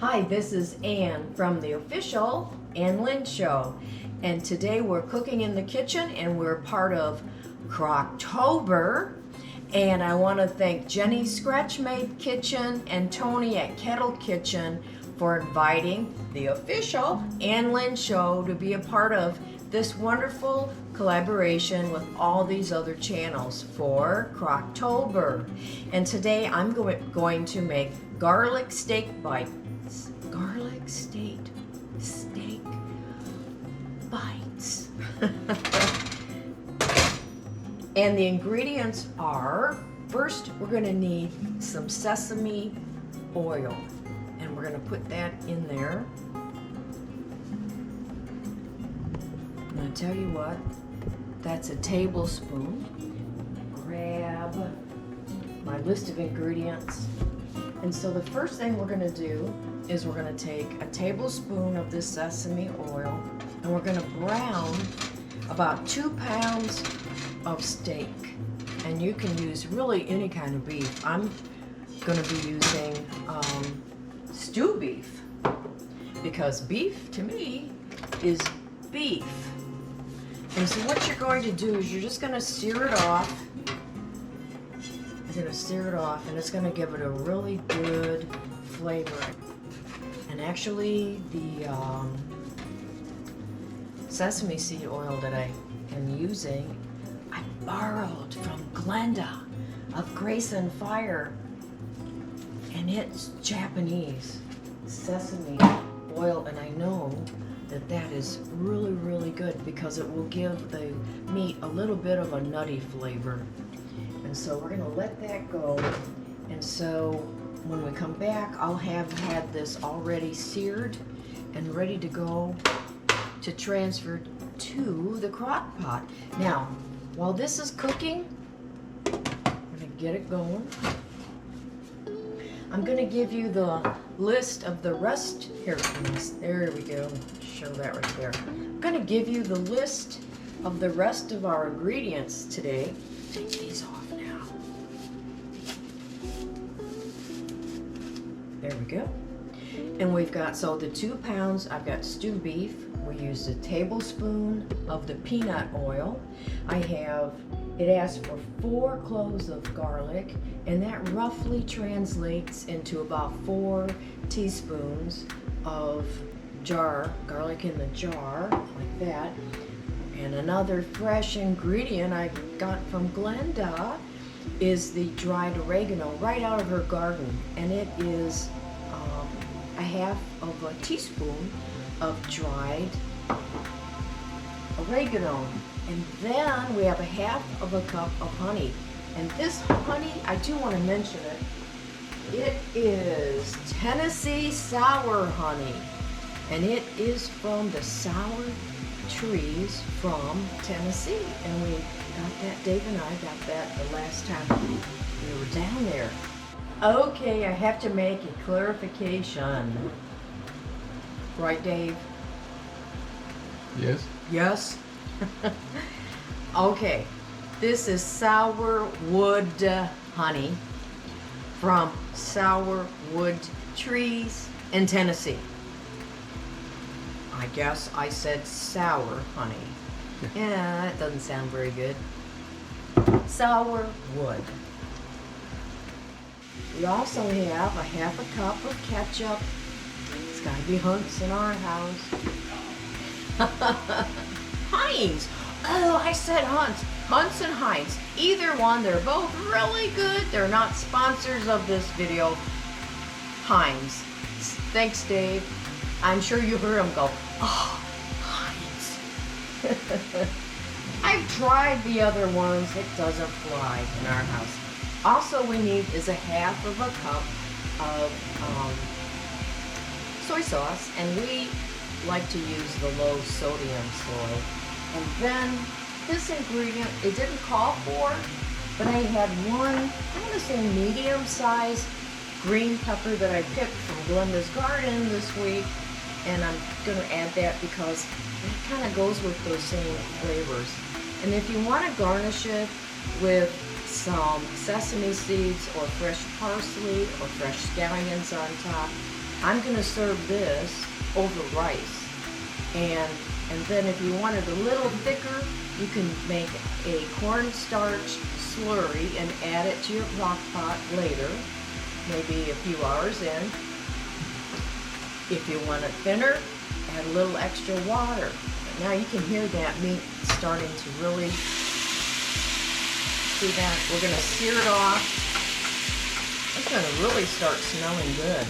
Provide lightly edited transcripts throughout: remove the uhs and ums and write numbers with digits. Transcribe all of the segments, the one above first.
Hi, this is Ann from the official Ann Lynn Show, and today we're cooking in the kitchen and we're part of Crocktober, and I want to thank Jeni sscratchmadekitchen and Tony at Kettle Kitchen for inviting the official Ann Lynn Show to be a part of this wonderful collaboration with all these other channels for Crocktober. And today I'm going to make garlic steak bites. Garlic steak bites. And the ingredients are, first we're going to need some sesame oil, and we're going to put that in there. I'm going to tell you what, that's a tablespoon. Grab my list of ingredients. And so the first thing we're going to do is we're going to take a tablespoon of this sesame oil and we're going to brown about 2 pounds of steak. And you can use really any kind of beef. I'm going to be using stew beef, because beef to me is beef. And so what you're going to do is you're just going to sear it off. You're going to sear it off, and it's going to give it a really good flavor. And actually the sesame seed oil that I am using, I borrowed from Glenda of Grace and Fire, and it's Japanese sesame oil, and I know that that is really, really good because it will give the meat a little bit of a nutty flavor. And so we're going to let that go. And so when we come back, I'll have had this already seared and ready to go to transfer to the crock pot. Now, while this is cooking, I'm going to get it going. I'm going to give you the list of the rest. Here, there we go. Show that right there. I'm going to give you the list of the rest of our ingredients today. Take these off now. There we go. And we've got, so the 2 pounds, I've got stew beef. We used a tablespoon of the peanut oil. It asks for 4 cloves of garlic, and that roughly translates into about 4 teaspoons of garlic in the jar, like that. And another fresh ingredient I got from Glenda is the dried oregano right out of her garden, and it is a half of a teaspoon of dried oregano. And then we have a half of a cup of honey. And this honey, I do want to mention it. It is Tennessee sour honey. And it is from the sour trees from Tennessee. And we got that, Dave and I got that the last time we were down there. Okay, I have to make a clarification. Right, Dave? Yes. Yes? Okay, this is sour wood honey from sour wood trees in Tennessee. I guess I said sour honey. Yeah, that doesn't sound very good. Sour wood. We also have a half a cup of ketchup. It's got to be Hunt's in our house. Heinz. Oh, I said Hunt's. Hunt's and Heinz. Either one, they're both really good. They're not sponsors of this video. Heinz. Thanks, Dave. I'm sure you heard him go, oh, Heinz. I've tried the other ones. It doesn't fly in our house. Also, we need is a half of a cup of soy sauce, and we like to use the low sodium soy. And then this ingredient, it didn't call for, but I had one, I'm going to say medium size green pepper that I picked from Glenda's garden this week, and I'm going to add that because it kind of goes with those same flavors. And if you want to garnish it with some sesame seeds or fresh parsley or fresh scallions on top, I'm gonna serve this over rice. And then if you want it a little thicker, you can make a cornstarch slurry and add it to your crock pot later, maybe a few hours in. If you want it thinner, add a little extra water. But now you can hear that meat starting to really, see that? We're gonna sear it off. It's gonna really start smelling good.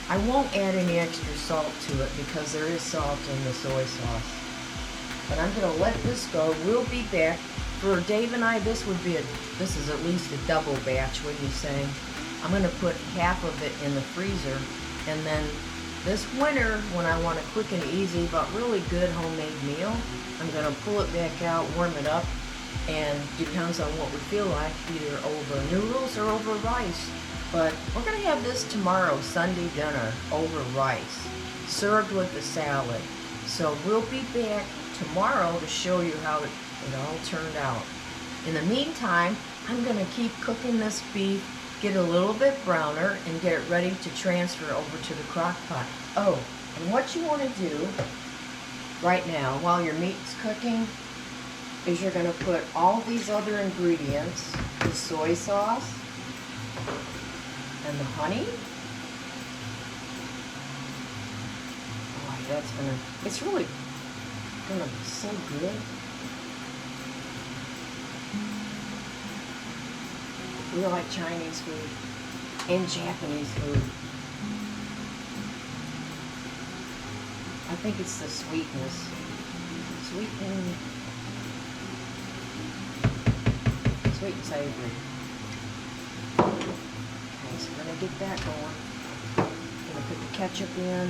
I won't add any extra salt to it because there is salt in the soy sauce. But I'm gonna let this go. We'll be back. For Dave and I, this is at least a double batch, wouldn't you say? I'm gonna put half of it in the freezer, and then this winter, when I want a quick and easy but really good homemade meal, I'm gonna pull it back out, warm it up, and depends on what we feel like, either over noodles or over rice. But we're gonna have this tomorrow, Sunday dinner, over rice, served with a salad. So we'll be back tomorrow to show you how it all turned out. In the meantime, I'm gonna keep cooking this beef, get a little bit browner, and get it ready to transfer over to the crock pot. Oh, and what you wanna do right now, while your meat's cooking, is you're gonna put all these other ingredients, the soy sauce, and the honey. Boy, it's really gonna be so good. We like Chinese food and Japanese food. I think it's the sweetness. Sweet and savory. Okay, so we're gonna get that going. Gonna put the ketchup in.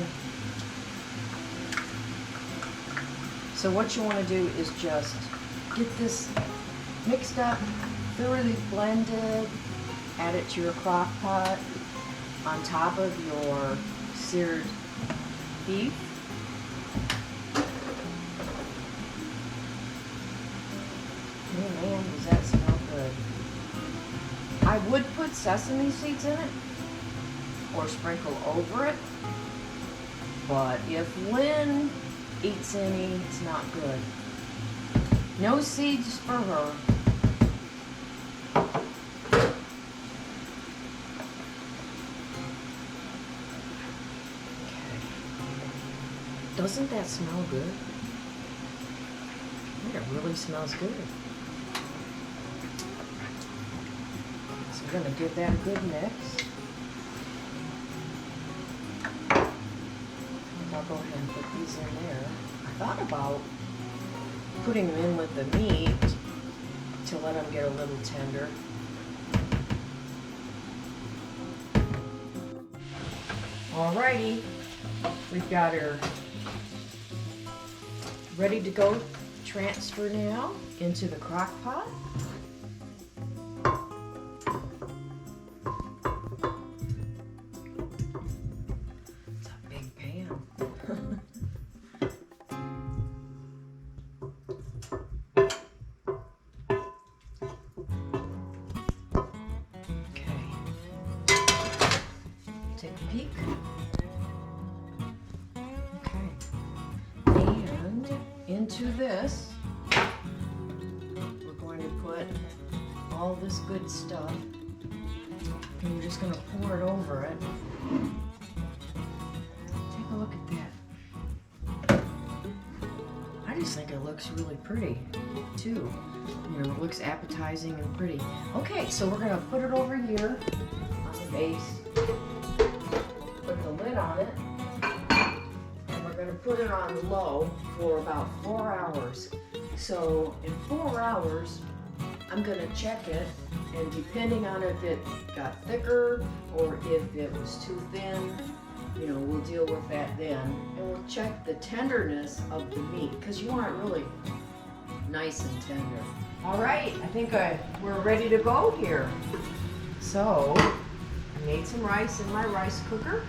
So what you want to do is just get this mixed up, thoroughly blended, add it to your crock pot on top of your seared beef. Oh man, does that smell good. I would put sesame seeds in it or sprinkle over it, but if Lynn eats any, it's not good. No seeds for her. Okay. Doesn't that smell good? I think it really smells good. So we're gonna give that a good mix. I'll go ahead and put these in there. I thought about putting them in with the meat to let them get a little tender. Alrighty, we've got her ready to go. Transfer now into the crock pot. Take a peek. Okay. And into this, we're going to put all this good stuff. And you're just going to pour it over it. Take a look at that. I just think it looks really pretty, too. You know, it looks appetizing and pretty. Okay, so we're going to put it over here on the base. Put the lid on it, and we're going to put it on low for about 4 hours. So in 4 hours, I'm going to check it, and depending on if it got thicker or if it was too thin, you know, we'll deal with that then. And we'll check the tenderness of the meat, because you want it really nice and tender. All right, I think we're ready to go here. So I made some rice in my rice cooker.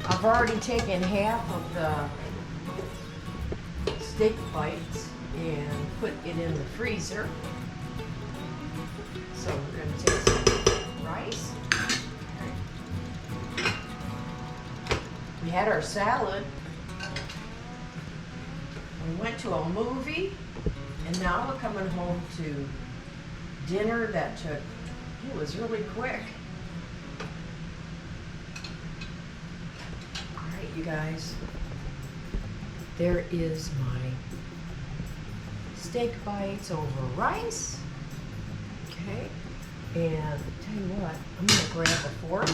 I've already taken half of the steak bites and put it in the freezer. So we're going to take some rice. We had our salad. We went to a movie, and now we're coming home to dinner that took, it was really quick. All right, you guys, there is my steak bites over rice. Okay, and tell you what, I'm gonna grab a fork.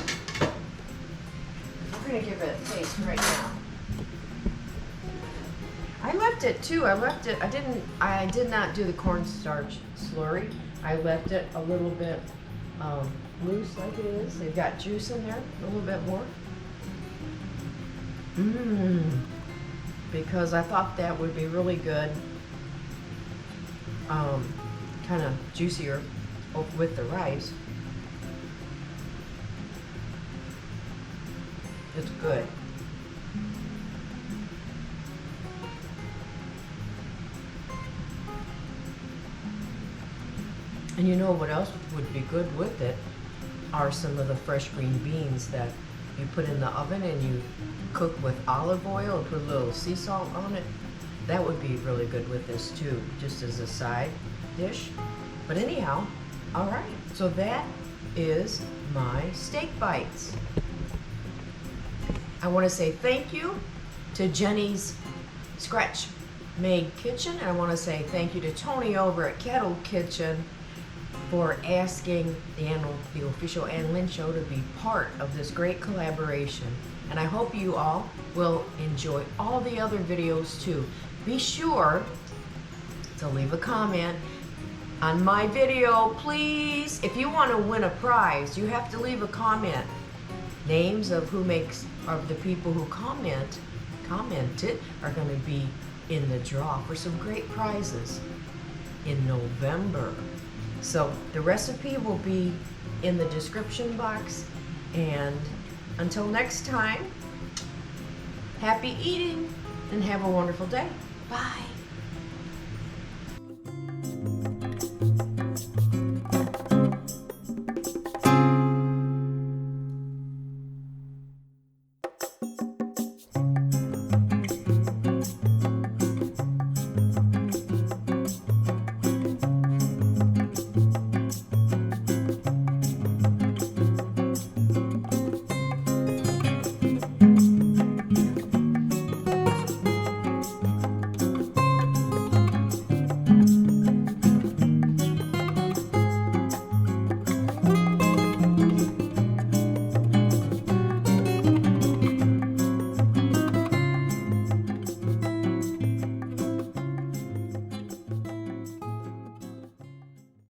We're gonna give it a taste right now. I left it too. I did not do the cornstarch slurry. I left it a little bit loose like it is. They've got juice in there, a little bit more. Because I thought that would be really good. Kind of juicier with the rice. It's good. And you know what else would be good with it are some of the fresh green beans that you put in the oven and you cook with olive oil and put a little sea salt on it. That would be really good with this too, just as a side dish. But anyhow, all right, so that is my steak bites. I want to say thank you to Jeni's Scratch Made Kitchen, and I want to say thank you to Tony over at Kettle Kitchen for asking the official Ann Lynn show to be part of this great collaboration. And I hope you all will enjoy all the other videos too. Be sure to leave a comment on my video, please. If you want to win a prize, you have to leave a comment. Names of the people who commented are going to be in the draw for some great prizes in November. So the recipe will be in the description box. And until next time, happy eating and have a wonderful day. Bye.